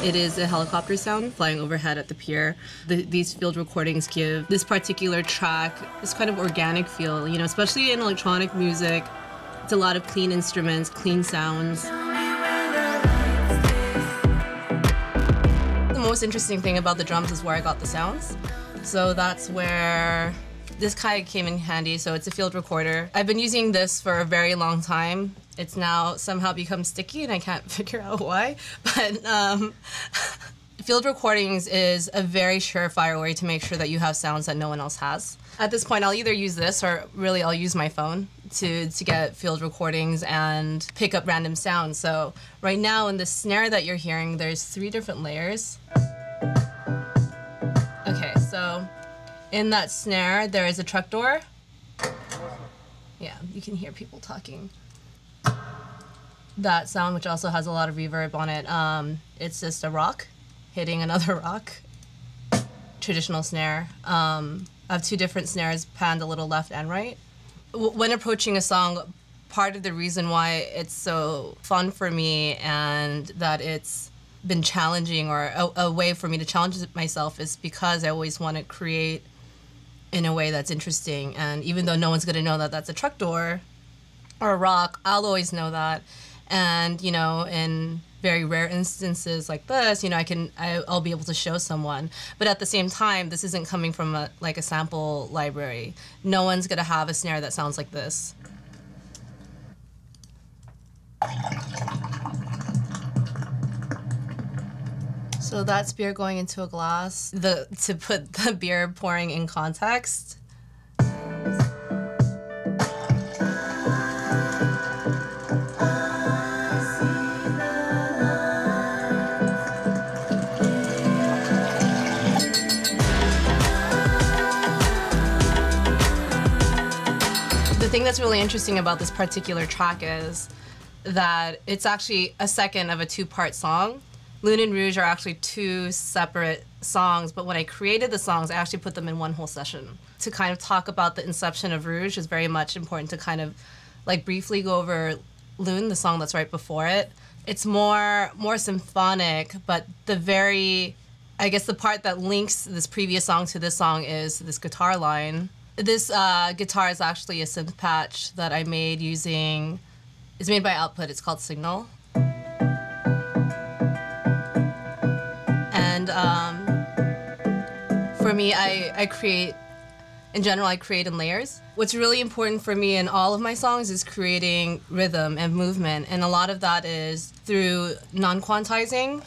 It is a helicopter sound flying overhead at the pier. These field recordings give this particular track this kind of organic feel, you know, especially in electronic music. It's a lot of clean instruments, clean sounds. The most interesting thing about the drums is where I got the sounds. So that's where this kind of came in handy. So it's a field recorder. I've been using this for a very long time. It's now somehow become sticky and I can't figure out why. But field recordings is a very surefire way to make sure that you have sounds that no one else has. At this point, I'll either use this or really I'll use my phone to get field recordings and pick up random sounds. So right now in the snare that you're hearing, there's 3 different layers. Okay, so in that snare, there is a truck door. Yeah, you can hear people talking. That sound, which also has a lot of reverb on it, it's just a rock hitting another rock. Traditional snare. I have 2 different snares panned a little left and right. When approaching a song, part of the reason why it's so fun for me and that it's been challenging or a way for me to challenge myself is because I always want to create in a way that's interesting. And even though no one's going to know that that's a truck door or a rock, I'll always know that. And, you know, in very rare instances like this, you know, I'll be able to show someone. But at the same time, this isn't coming from a sample library. No one's gonna have a snare that sounds like this. So that's beer going into a glass. To put the beer pouring in context, the thing that's really interesting about this particular track is that it's actually a second of a 2-part song. Lune Rouge are actually 2 separate songs, but when I created the songs, I actually put them in one whole session. To kind of talk about the inception of Rouge is very much important to kind of like briefly go over Lune, the song that's right before it. It's more symphonic, but I guess the part that links this previous song to this song is this guitar line. This guitar is actually a synth patch that I made using, it's made by Output, it's called Signal. And for me, I create, in general, I create in layers. What's really important for me in all of my songs is creating rhythm and movement, and a lot of that is through non-quantizing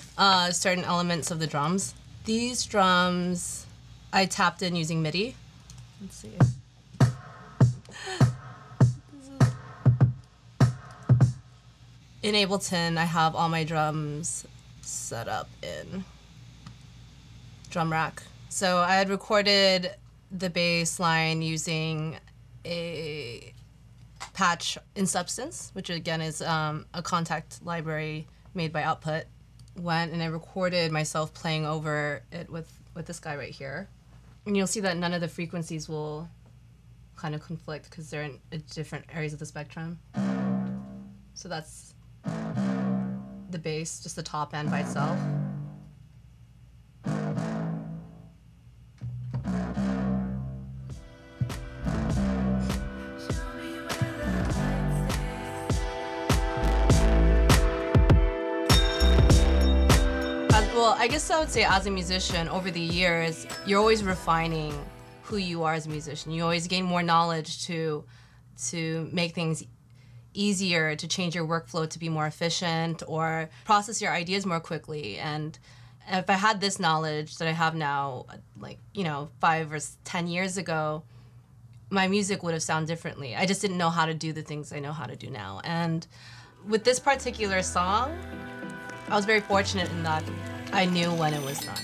certain elements of the drums. These drums, I tapped in using MIDI. Let's see. In Ableton, I have all my drums set up in drum rack. So I had recorded the bass line using a patch in Substance, which again is a Contact library made by Output. Went and I recorded myself playing over it with this guy right here. And you'll see that none of the frequencies will kind of conflict because they're in different areas of the spectrum. So that's the bass, just the top end by itself. Well, I guess I would say as a musician, over the years, you're always refining who you are as a musician. You always gain more knowledge to make things easier, to change your workflow to be more efficient or process your ideas more quickly. And if I had this knowledge that I have now, like, 5 or 10 years ago, my music would have sounded differently. I just didn't know how to do the things I know how to do now. And with this particular song, I was very fortunate in that I knew when it was done.